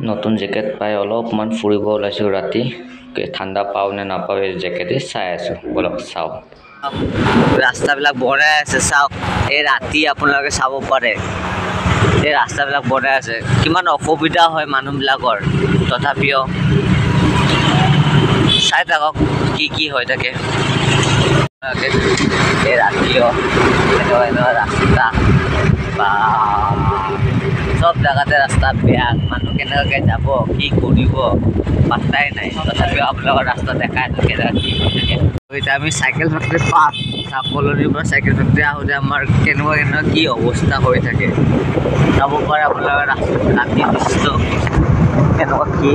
নতুন জেকেট পাই অলপমান ফুৰিব ওলাইছোঁ ৰাতি ঠাণ্ডা পাওঁ নে নাপাওঁ এই জেকেটে চাই আছোঁ বলক চাওঁ ৰাস্তাবিলাক বনাই আছে চাওক এই ৰাতি আপোনালোকে চাব পাৰে এই ৰাস্তাবিলাক বনাই আছে কিমান অসুবিধা হয় মানুহবিলাকৰ তথাপিও চাই থাকক কি হৈ থাকে এই ৰাতিও এনেকুৱা ৰাস্তা বা সব জায়গাতে ৰাস্তা বেয়া মানুষ কেনেকৈ যাব কি কৰিব পাত্তাই নাই তথাপিও আপোনালোকৰ ৰাস্তা দেখাই কেনেকৈ কি হৈ থাকে এতিয়া আমি চাইকেল ফেক্টৰী পাছ কলনীৰ পৰা চাইকেল ফেক্টৰী আহোঁতে আমাৰ কেনেকুৱা কি অৱস্থা হৈ থাকে চাব পাৰে আপোনালোকৰ ৰাতি দৃশ্য কেনেকুৱা কি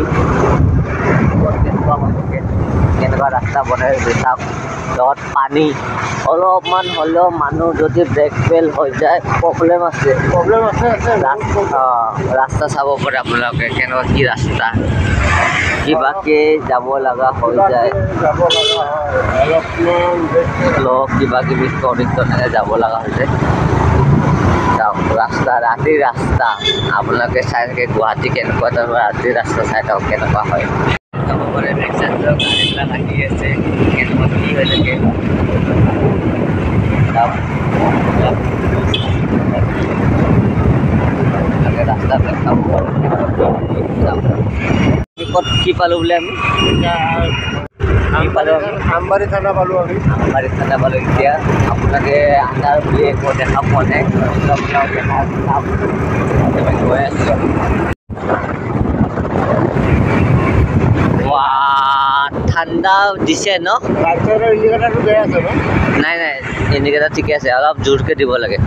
কেনেকুৱা হৈ থাকে কেনেকুৱা ৰাস্তা বনাই চাওক লগত পানী অলপমান হ'লেও মানুহ যদি ব্ৰেক ফেল হৈ যায় প্ৰব্লেম আছে ৰাস্তা চাব পাৰে আপোনালোকে কেনেকুৱা কি ৰাস্তা কিবাকে যাব লগা হৈ যায় কিবা কিবি কৰি তেনেকৈ যাব লগা হৈ যায় ৰাস্তা ৰাতিৰ ৰাস্তা আপোনালোকে চাই থাকে গুৱাহাটী কেনেকুৱা ধৰণৰ ৰাতিৰ ৰাস্তা চাই থাকক কেনেকুৱা হয় যাব পাৰে গাড়ীবিলাক আহি আছে কেনেকুৱা কি হৈ থাকে ৰাস্তাবিলাক চাব পাৰে ক'ত কি পালোঁ বোলে আমি আমবাৰী থানা পালোঁ এতিয়া আপোনালোকে আন্ধাৰ বুলি একো দেখা পোৱা নাই গৈ আছোঁ ঠাণ্ডা দিছে ন নাই ইণ্ডিকেটাৰ ঠিকে আছে অলপ জোৰকৈ দিব লাগে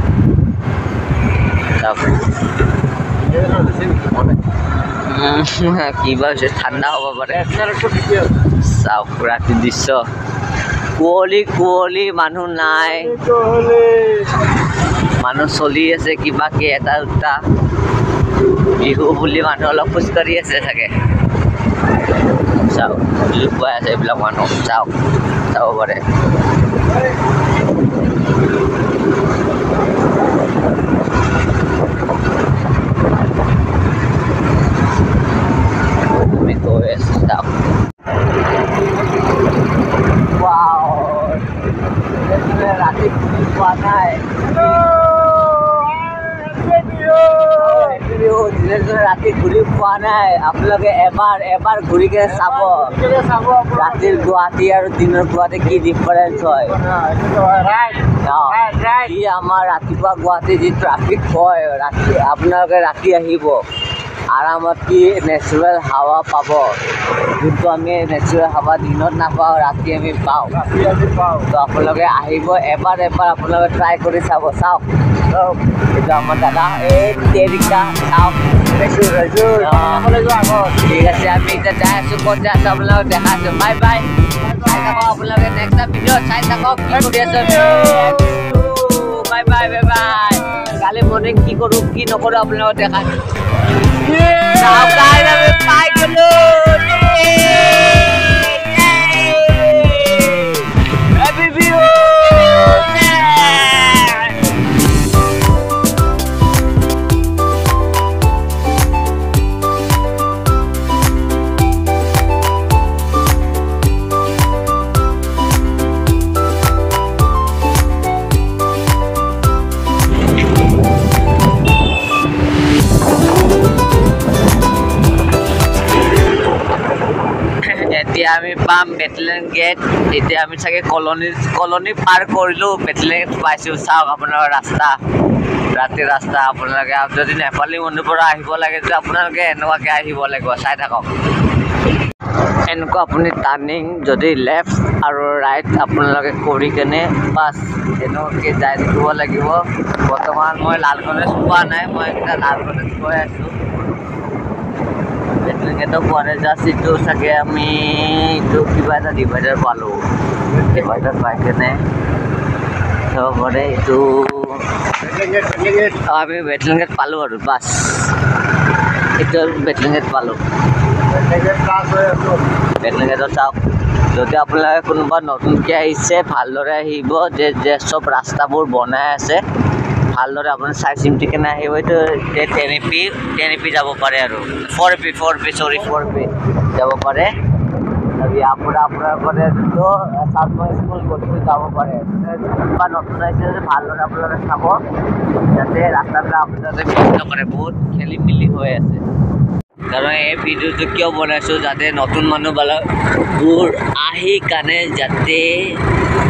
কিবা হৈছে ঠাণ্ডা হ'ব পাৰে চাওক ৰাতি দৃশ্য কুঁৱলী মানুহ নাই মানুহ চলি আছে কিবাকে এটা দুটা বিহু বুলি মানুহ অলপ খোজকাঢ়ি আছে চাগে চাওক লুকুৱাই আছে এইবিলাক মানুহ চাওক চাব পাৰে ৰাতি পোৱা নাই ৰাতি ঘূৰি পোৱা নাই আপোনালোকে এবাৰ ঘূৰি কিনে চাব ৰাতিৰ গুৱাহাটী আৰু দিনৰ গুৱাহাটী কি ডিফাৰেঞ্চ হয় আমাৰ ৰাতিপুৱা গুৱাহাটী যি ট্ৰাফিক হয় ৰাতি আপোনালোকে ৰাতি আহিব আৰামত কি নেচাৰেল হাৱা পাব যোনটো আমি নেচাৰেল হাৱা দিনত নাপাওঁ ৰাতি আমি পাওঁ তো আপোনালোকে আহিব এবাৰ আপোনালোকে ট্ৰাই কৰি চাওক এইটো আমাৰ দাদা এই তেৰিকা চাওক ঠিক আছে আমি এতিয়া যাই আছোঁ ক'ত যাই আছোঁ আপোনালোকক দেখাইছোঁ বাই চাই থাকক আপোনালোকে নেক্সট ভিডিঅ'ত চাই থাকক কি কৰি আছে বাই কালি মৰ্ণিং কি কৰোঁ কি নকৰোঁ আপোনালোকক দেখাইছোঁ পাই গ'লো এতিয়া আমি পাম বেটেলিয়ন গেট এতিয়া আমি চাগে কলনী পাৰ কৰিলোঁ বেটেলিয়ন গেট পাইছোঁ চাওক আপোনালোকৰ ৰাতিৰ ৰাস্তা আপোনালোকে যদি নেপালী মানুহৰ পৰা আহিব লাগে তেতিয়া আপোনালোকে এনেকুৱাকৈ আহিব লাগিব চাই থাকক এনেকুৱা আপুনি টাৰ্ণিং যদি লেফ্ট আৰু ৰাইট আপোনালোকে কৰি কেনে বাছ এনেকুৱাকৈ যাই থাকিব লাগিব বৰ্তমান মই লালগণেশ পোৱা নাই মই এতিয়া লালগণেশ গৈ আছোঁ বেটেলিয়ন পোৱা নাই জাষ্ট এইটো চাগে আমি এইটো কিবা এটা ডিভাইডাৰ পালোঁ ডিভাইডাৰ পাই কেনে চাব পাৰে এইটো আমি বেটেলিয়ন গেট পালোঁ আৰু বাছ এইটো বেটেলিয়ন গেট পালোঁ বেটেলিয়ন গেটত চাওক যদি আপোনালোকে কোনোবা নতুনকৈ আহিছে ভালদৰে আহিব যে চব ৰাস্তাবোৰ বনাই আছে ভালদৰে আপুনি চাই চিন্তি কেনে আহিব এইটো টেনেপি যাব পাৰে আৰু 4P যাব পাৰে আৰু ইয়াৰ পৰা আপোনাৰ মানে যোনটো চাৰ্মাই স্কুল গধূলি যাব পাৰে বা নতুন আহিছে যদি ভালদৰে আপোনালোকে চাব যাতে ৰাস্তাবিলাক আপোনালোকে মিছ নকৰে বহুত খেলি মেলি হৈ আছে কাৰণ এই ভিডিঅ'টো কিয় বনাইছোঁ যাতে নতুন মানুহবিলাকবোৰ আহি কাৰণে যাতে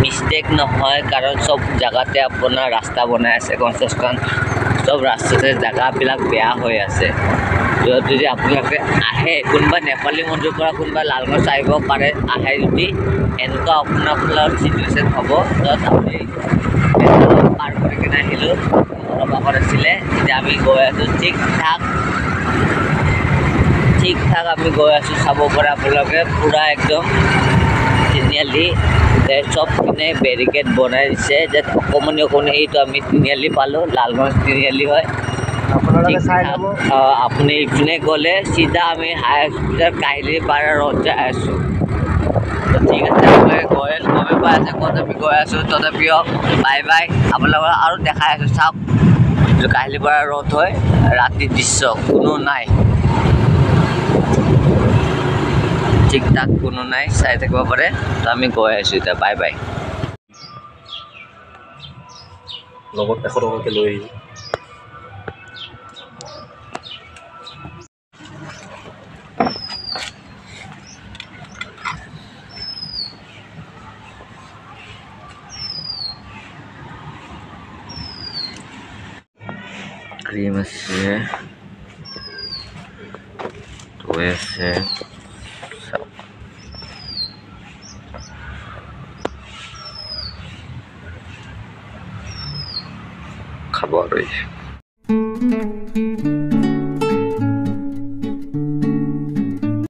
মিষ্টেক নহয় কাৰণ চব জেগাতে আপোনাৰ ৰাস্তা বনাই আছে কনষ্ট্ৰাকশ্যন চব ৰাস্তাতে জেগাবিলাক বেয়া হৈ আছে যদি আপোনালোকে আহে কোনোবা নেপালী মন্দিৰৰ পৰা কোনোবা লালগড় আহিব পাৰে আহে যদি এনেকুৱা আপোনাৰ চিটুৱেশ্যন হ'ব য'ত আপুনি পাৰ কৰি কিনে আহিলোঁ অলপ আগত আছিলে এতিয়া আমি গৈ আছোঁ ঠিক ঠাক আমি গৈ আছোঁ চাব পাৰে আপোনালোকে পূৰা একদম তিনিআলি চব পিনে বেৰিকেড বনাই দিছে যে অকণমানি এইটো আমি তিনিআলি পালোঁ লালগঞ্জ তিনিআলি হয় আপুনি ইপিনে গ'লে চিধা আমি হাই হস্পিটেল কাহিলী পাৰ ৰোড যাই আছোঁ ঠিক আছে আপোনালোকে গমে পাই আছে ক'ত আমি গৈ আছোঁ তথাপিও বাই আপোনালোকক আৰু দেখাই আছোঁ চাওক কাহিলী পাৰ ৰোড হয় ৰাতিৰ দৃশ্য কোনো নাই ঠিক ঠাক কোনো নাই চাই থাকিব পাৰে তো আমি গৈ আছোঁ এতিয়া বাই লগত 100 টকাকৈ লৈ আহিব ক্ৰীম আছে দৈ আছে খাব আৰু